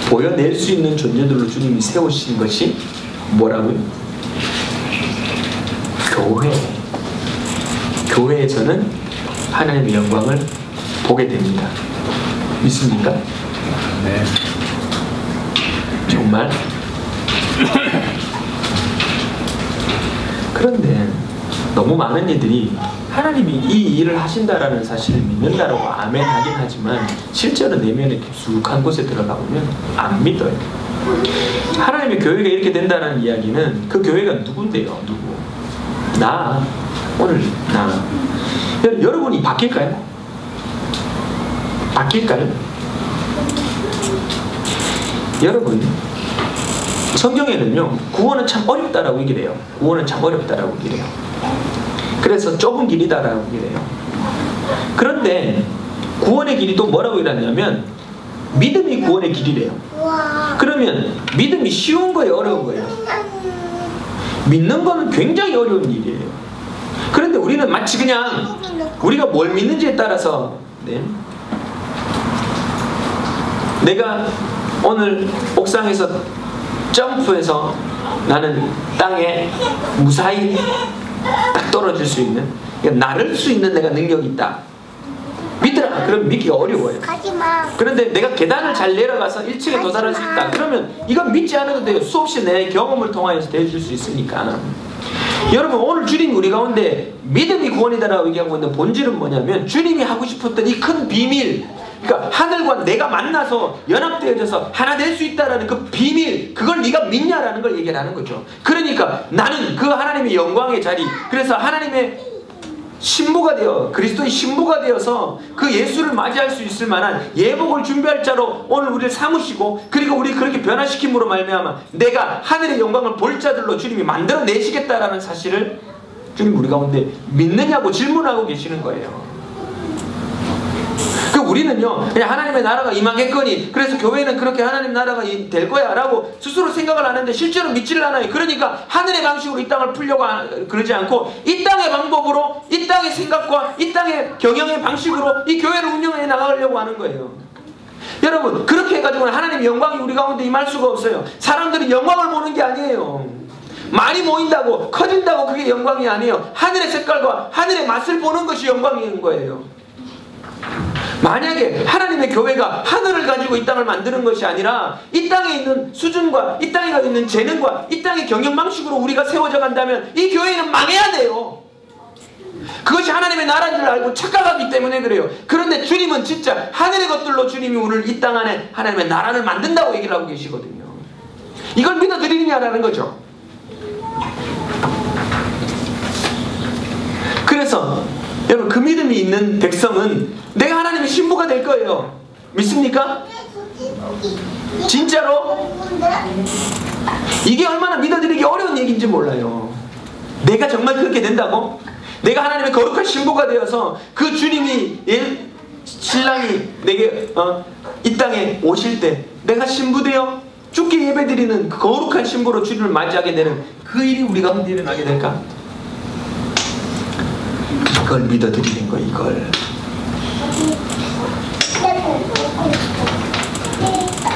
보여낼 수 있는 존재들로 주님이 세우신 것이 뭐라고요? 교회. 교회에서는 하나님의 영광을 보게 됩니다. 믿습니까? 네. 정말? 그런데 너무 많은 이들이 하나님이 이 일을 하신다라는 사실을 믿는다라고 아멘 하긴 하지만 실제로 내면에 깊숙한 곳에 들어가 보면 안 믿어요. 하나님의 교회가 이렇게 된다는 이야기는 그 교회가 누군데요? 누구? 나. 오늘 나. 여러분이 바뀔까요? 바뀔까요? 여러분, 성경에는요 구원은 참 어렵다라고 얘기를 해요. 구원은 참 어렵다라고 얘기를 해요. 그래서 좁은 길이다라고 얘기를 해요. 그런데 구원의 길이 또 뭐라고 얘기하냐면 믿음이 구원의 길이래요. 그러면 믿음이 쉬운 거예요? 어려운 거예요? 믿는 거는 굉장히 어려운 일이에요. 그런데 우리는 마치 그냥 우리가 뭘 믿는지에 따라서 네. 내가 오늘 옥상에서 점프해서 나는 땅에 무사히 딱 떨어질 수 있는, 그러니까 나를 수 있는 내가 능력이 있다. 믿더라. 그럼 믿기가 어려워요. 그런데 내가 계단을 잘 내려가서 1층에 도달할 수 있다. 그러면 이건 믿지 않아도 돼요. 수없이 내 경험을 통하여서 대해줄 수 있으니까. 여러분, 오늘 주님이 우리 가운데 믿음이 구원이다라고 얘기하고 있는 본질은 뭐냐면 주님이 하고 싶었던 이 큰 비밀, 그러니까 하늘과 내가 만나서 연합되어져서 하나 될 수 있다라는 그 비밀, 그걸 네가 믿냐라는 걸 얘기를 하는 거죠. 그러니까 나는 그 하나님의 영광의 자리, 그래서 하나님의 신부가 되어, 그리스도의 신부가 되어서 그 예수를 맞이할 수 있을 만한 예복을 준비할 자로 오늘 우리를 삼으시고, 그리고 우리 그렇게 변화시킴으로 말미암아 내가 하늘의 영광을 볼 자들로 주님이 만들어내시겠다라는 사실을 주님 우리 가운데 믿느냐고 질문하고 계시는 거예요. 우리는요 그냥 하나님의 나라가 임하겠거니, 그래서 교회는 그렇게 하나님 나라가 될 거야 라고 스스로 생각을 하는데 실제로 믿지를 않아요. 그러니까 하늘의 방식으로 이 땅을 풀려고 그러지 않고 이 땅의 방법으로, 이 땅의 생각과 이 땅의 경영의 방식으로 이 교회를 운영해 나가려고 하는 거예요. 여러분, 그렇게 해가지고는 하나님의 영광이 우리 가운데 임할 수가 없어요. 사람들이 영광을 보는 게 아니에요. 많이 모인다고 커진다고 그게 영광이 아니에요. 하늘의 색깔과 하늘의 맛을 보는 것이 영광인 거예요. 만약에 하나님의 교회가 하늘을 가지고 이 땅을 만드는 것이 아니라 이 땅에 있는 수준과 이 땅에 있는 재능과 이 땅의 경영 방식으로 우리가 세워져 간다면 이 교회는 망해야 돼요. 그것이 하나님의 나라인 줄 알고 착각하기 때문에 그래요. 그런데 주님은 진짜 하늘의 것들로 주님이 오늘 이 땅 안에 하나님의 나라를 만든다고 얘기를 하고 계시거든요. 이걸 믿어드리느냐라는 거죠. 그래서 여러분, 그 믿음이 있는 백성은 내가 하나님의 신부가 될 거예요. 믿습니까? 진짜로? 이게 얼마나 믿어드리기 어려운 얘기인지 몰라요. 내가 정말 그렇게 된다고? 내가 하나님의 거룩한 신부가 되어서 그 주님이 신랑이 내게 이 땅에 오실 때 내가 신부되어 주께 예배드리는 그 거룩한 신부로 주님을 맞이하게 되는 그 일이 우리 가운데 일어나게 될까? 이걸 믿어드리는 거, 이걸.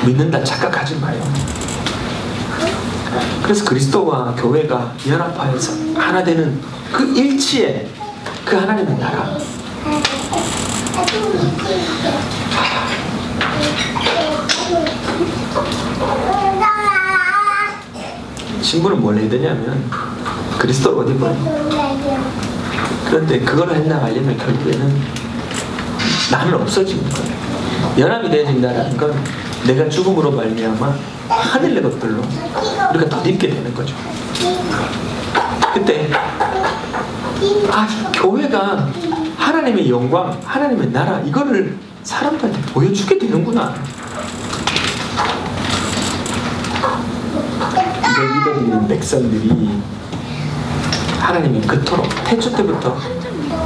믿는다 착각하지 마요. 그래서 그리스도와 교회가 연합하여서 하나 되는 그 일치에 그 하나님의 나라. 신부는 뭘 해야 되냐면 그리스도를 어디 보내. 그런데 그걸 해나가려면 결국에는 나는 없어지는 거예요. 연합이 되어진다는 건 내가 죽음으로 말미암아 하늘의 것들로 우리가 덧입게 되는 거죠. 그때 교회가 하나님의 영광, 하나님의 나라, 이거를 사람들한테 보여주게 되는구나. 이걸 믿어드리는 백성들이 하나님이 그토록 태초 때부터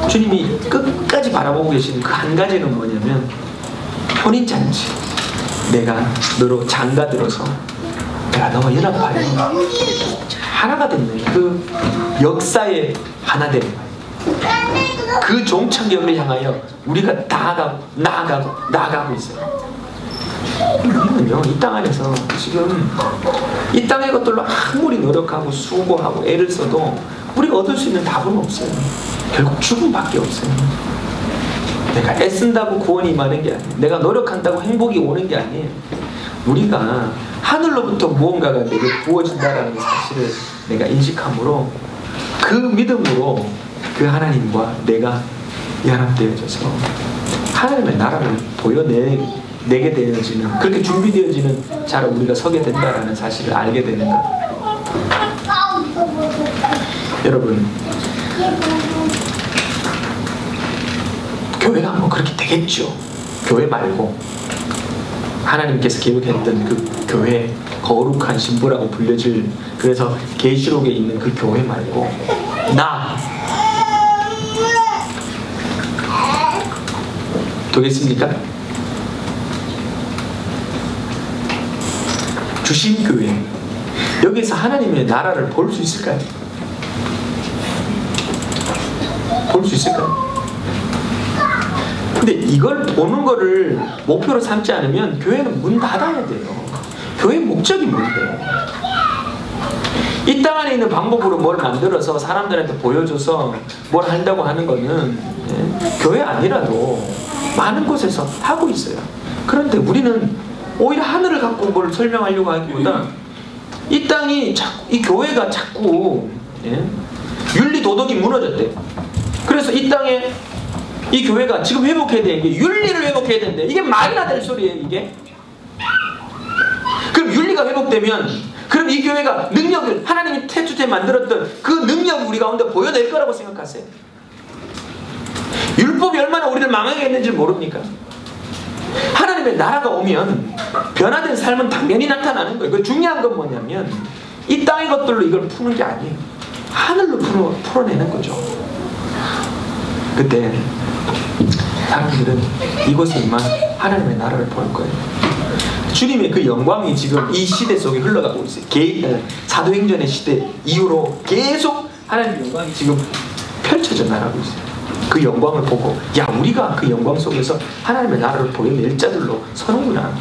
주님이 끝까지 바라보고 계시는 그 한 가지는 뭐냐면 혼인잔치. 내가 너로 장가들어서 내가 너와 연합하여 하나가 됐네. 그 역사의 하나됨, 그 종착역을 향하여 우리가 나아가고 있어요. 우리는요 이 땅 안에서 지금 이 땅의 것들로 아무리 노력하고 수고하고 애를 써도 우리가 얻을 수 있는 답은 없어요. 결국 죽음밖에 없어요. 내가 애쓴다고 구원이 임하는 게 아니에요. 내가 노력한다고 행복이 오는 게 아니에요. 우리가 하늘로부터 무언가가 내게 부어진다라는 사실을 내가 인식함으로 그 믿음으로 그 하나님과 내가 연합되어져서 하나님의 나라를 보여내게 되어지는, 그렇게 준비되어지는 자로 우리가 서게 된다라는 사실을 알게 되는 것. 여러분, 교회가 뭐 그렇게 되겠죠. 교회 말고 하나님께서 계획했던 그 교회, 거룩한 신부라고 불려질, 그래서 계시록에 있는 그 교회 말고 나 되겠습니까? 주신 교회, 여기서 하나님의 나라를 볼 수 있을까요? 볼 수 있을까요? 근데 이걸 보는 거를 목표로 삼지 않으면 교회는 문 닫아야 돼요. 교회 목적이 뭔데? 이 땅 안에 있는 방법으로 뭘 만들어서 사람들한테 보여줘서 뭘 한다고 하는 거는 교회 아니라도 많은 곳에서 하고 있어요. 그런데 우리는 오히려 하늘을 갖고 뭘 설명하려고 하기보다 이 땅이 이 교회가 자꾸 윤리 도덕이 무너졌대. 그래서 이 땅에 이 교회가 지금 회복해야 되는 게 윤리를 회복해야 되는데 이게 말이나 될 소리예요, 이게? 그럼 윤리가 회복되면 그럼 이 교회가 능력을, 하나님이 태초에 만들었던 그 능력을 우리 가운데 보여낼 거라고 생각하세요? 율법이 얼마나 우리를 망하게 했는지 모릅니까? 하나님의 나라가 오면 변화된 삶은 당연히 나타나는 거예요. 그 중요한 건 뭐냐면 이 땅의 것들로 이걸 푸는 게 아니에요. 하늘로 풀어내는 거죠. 그때 사람들은 이곳에 임한 하나님의 나라를 볼 거예요. 주님의 그 영광이 지금 이 시대 속에 흘러가고 있어요. 사도행전의 시대 이후로 계속 하나님의 영광이 지금 펼쳐져 나가고 있어요. 그 영광을 보고 야, 우리가 그 영광 속에서 하나님의 나라를 보여낼 자들로 서는구나.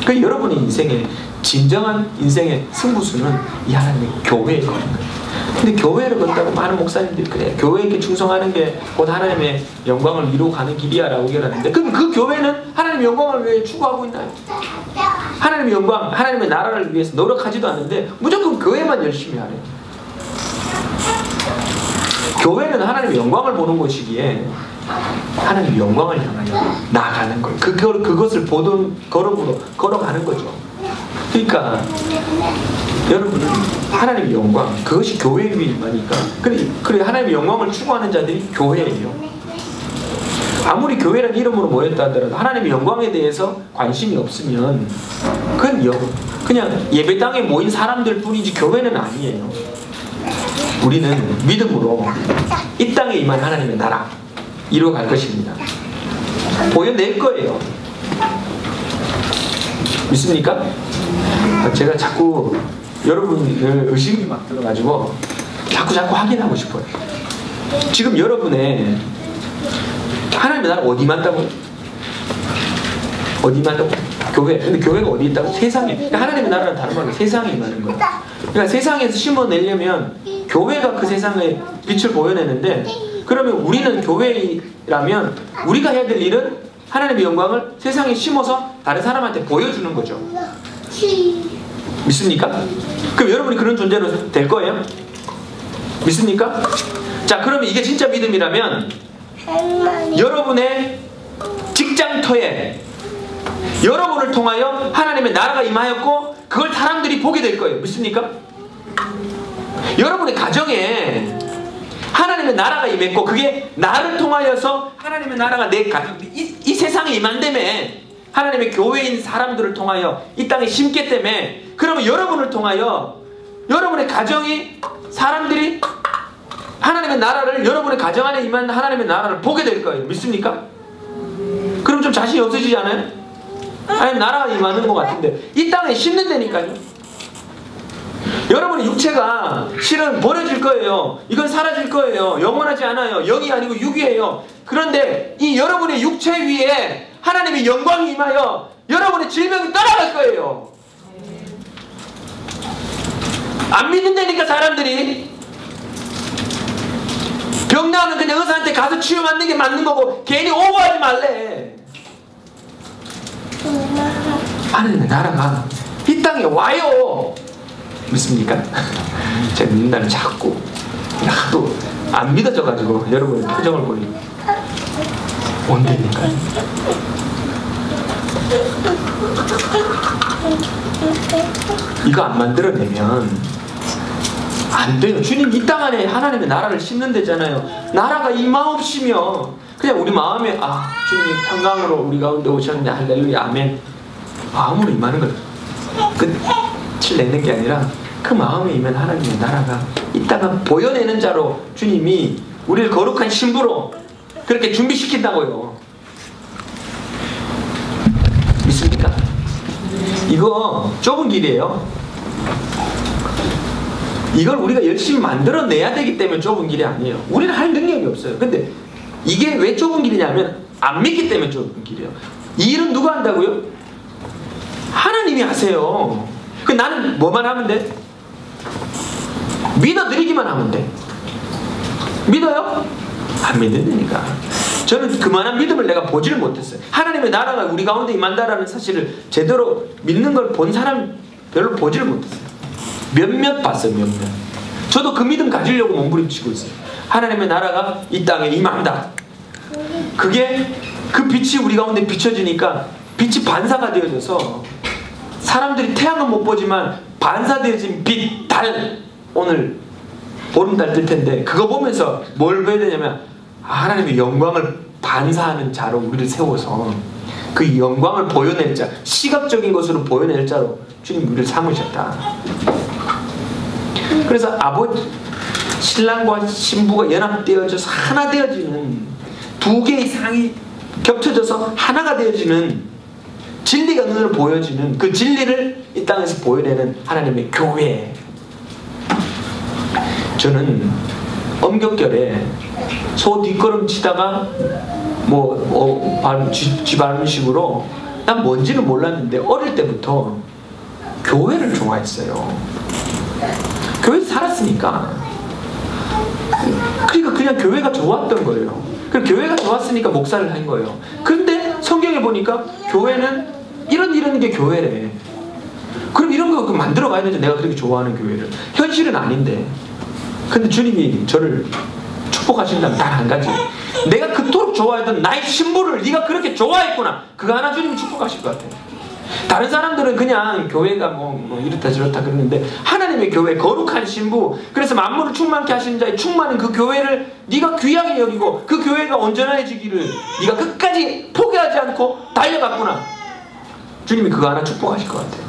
그 여러분의 인생의 진정한 인생의 승부수는 이 하나님의 교회에 거는 거예요. 근데 교회를 건다고 많은 목사님들이 그래, 교회에게 충성하는 게 곧 하나님의 영광을 이루어 가는 길이야 라고 얘기하는데, 그럼 그 교회는 하나님의 영광을 왜 추구하고 있나요? 하나님의 영광, 하나님의 나라를 위해서 노력하지도 않는데 무조건 교회만 열심히 하래요. 교회는 하나님의 영광을 보는 곳이기에 하나님의 영광을 향하여 나아가는 거예요. 그것을 보던 걸음으로 걸어가는 거죠. 그러니까 여러분은 하나님의 영광, 그것이 교회의 일이니까. 그래 하나님의 영광을 추구하는 자들이 교회예요. 아무리 교회라는 이름으로 모였다 하더라도 하나님의 영광에 대해서 관심이 없으면 그냥 예배당에 모인 사람들 뿐이지 교회는 아니에요. 우리는 믿음으로 이 땅에 임한 하나님의 나라 이루어갈 것입니다. 보여낼 거예요. 믿습니까? 제가 자꾸 여러분을 의식이 막 들어가지고 자꾸 확인하고 싶어요. 지금 여러분의 하나님의 나라 어디 임한다고요? 어디 임한다고? 교회. 근데 교회가 어디 있다고? 세상에. 그러니까 하나님의 나라는 다른 말로 세상에 임하는 거예요. 그러니까 세상에서 심어내려면 교회가 그 세상의 빛을 보여내는데, 그러면 우리는 교회라면 우리가 해야 될 일은 하나님의 영광을 세상에 심어서 다른 사람한테 보여주는 거죠. 믿습니까? 그럼 여러분이 그런 존재로 될 거예요? 믿습니까? 자, 그러면 이게 진짜 믿음이라면 여러분의 직장터에 여러분을 통하여 하나님의 나라가 임하였고 그걸 사람들이 보게 될 거예요. 믿습니까? 여러분의 가정에 하나님의 나라가 임했고 그게 나를 통하여서 하나님의 나라가 내 가정, 이 세상에 임한다며, 하나님의 교회인 사람들을 통하여 이 땅에 심기 때문에, 그러면 여러분을 통하여 여러분의 가정이 사람들이 하나님의 나라를, 여러분의 가정 안에 임한 하나님의 나라를 보게 될 거예요. 믿습니까? 그럼 좀 자신이 없어지지 않아요? 아니, 나라가 임하는 것 같은데 이 땅에 심는다니까요. 여러분의 육체가 실은 버려질 거예요. 이건 사라질 거예요. 영원하지 않아요. 영이 아니고 육이에요. 그런데 이 여러분의 육체 위에 하나님의 영광이 임하여 여러분의 질병이 떠나갈 거예요. 안 믿는다니까 사람들이. 병나는 그냥 의사한테 가서 치유 받는 게 맞는 거고 괜히 오버하지 말래. 하나님의 나라가 이 땅에 와요. 믿습니까? 제가 믿는다는 자꾸 나도 안 믿어져가지고 여러분의 표정을 보니 온다니까. 이거 안 만들어내면 안 돼요. 주님 이 땅 안에 하나님의 나라를 심는 데잖아요. 나라가 임하옵시며 그냥 우리 마음에 주님 평강으로 우리 가운데 오셨는데 할렐루야 아멘 마음으로 임하는 걸 끝을 내는 게 아니라 그 마음에 임한 하나님의 나라가 이 땅을 보여내는 자로 주님이 우리를 거룩한 신부로 그렇게 준비시킨다고요. 믿습니까? 이거 좁은 길이에요. 이걸 우리가 열심히 만들어내야 되기 때문에 좁은 길이 아니에요. 우리는 할 능력이 없어요. 근데 이게 왜 좁은 길이냐면 안 믿기 때문에 좁은 길이에요. 이 일은 누가 한다고요? 하나님이 하세요. 나는 뭐만 하면 돼? 믿어드리기만 하면 돼. 믿어요? 안 믿는다니까. 저는 그만한 믿음을 내가 보지를 못했어요. 하나님의 나라가 우리 가운데 임한다라는 사실을 제대로 믿는 걸 본 사람 별로 보지를 못했어요. 몇몇 봤어요. 몇몇. 저도 그 믿음 가지려고 몸부림치고 있어요. 하나님의 나라가 이 땅에 임한다. 그게 그 빛이 우리 가운데 비춰지니까 빛이 반사가 되어져서 사람들이 태양은 못 보지만 반사되어진 빛, 달, 오늘 보름달 뜰 텐데 그거 보면서 뭘 봐야 되냐면 하나님의 영광을 반사하는 자로 우리를 세워서 그 영광을 보여낼 자, 시각적인 것으로 보여낼 자로 주님 우리를 삼으셨다. 그래서 신랑과 신부가 연합되어져서 하나 되어지는 두 개의 상이 겹쳐져서 하나가 되어지는 진리가 눈으로 보여지는 그 진리를 이 땅에서 보여내는 하나님의 교회. 저는 엄격결에 소 뒷걸음치다가 쥐바르는 식으로 난 뭔지는 몰랐는데 어릴 때부터 교회를 좋아했어요. 교회에서 살았으니까. 그러니까 그냥 교회가 좋았던 거예요. 그럼 교회가 좋았으니까 목사를 한 거예요. 근데 성경에 보니까 교회는 이런 게 교회래. 그럼 이런 거 만들어 가야 되죠. 내가 그렇게 좋아하는 교회를. 현실은 아닌데. 근데 주님이 저를 축복하신다면 단 한 가지. 내가 그토록 좋아했던 나의 신부를 네가 그렇게 좋아했구나. 그거 하나 주님이 축복하실 것 같아요. 다른 사람들은 그냥 교회가 뭐 이렇다 저렇다 그러는데 하나님의 교회 거룩한 신부, 그래서 만물을 충만케 하시는 자의 충만한 그 교회를 네가 귀하게 여기고 그 교회가 온전해지기를 네가 끝까지 포기하지 않고 달려갔구나. 주님이 그거 하나 축복하실 것 같아요.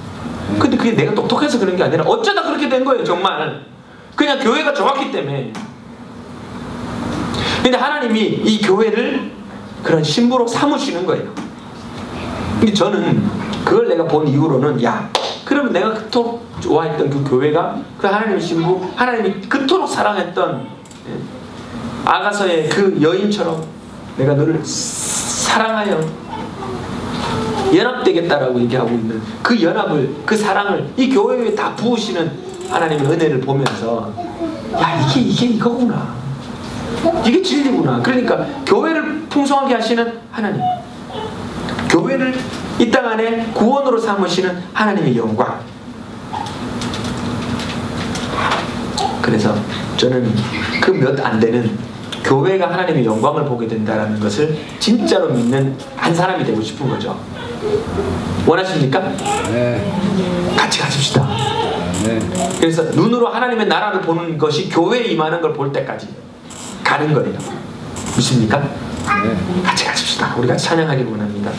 근데 그게 내가 똑똑해서 그런 게 아니라 어쩌다 그렇게 된 거예요. 정말 그냥 교회가 좋았기 때문에. 근데 하나님이 이 교회를 그런 신부로 삼으시는 거예요. 근데 저는 그걸 내가 본 이후로는 그러면 내가 그토록 좋아했던 그 교회가 그 하나님의 신부, 하나님이 그토록 사랑했던 아가서의 그 여인처럼 내가 너를 사랑하여 연합되겠다라고 얘기하고 있는 그 연합을, 그 사랑을 이 교회에 다 부으시는 하나님의 은혜를 보면서 이게 이거구나. 이게 진리구나. 그러니까 교회를 풍성하게 하시는 하나님, 교회를 이 땅 안에 구원으로 삼으시는 하나님의 영광. 그래서 저는 그 몇 안 되는 교회가 하나님의 영광을 보게 된다는 것을 진짜로 믿는 한 사람이 되고 싶은 거죠. 원하십니까? 네. 같이 가십시다. 네. 그래서 눈으로 하나님의 나라를 보는 것이 교회에 임하는 걸 볼 때까지 가는 거예요. 믿습니까? 네. 같이 가십시다. 우리가 찬양하길 원합니다.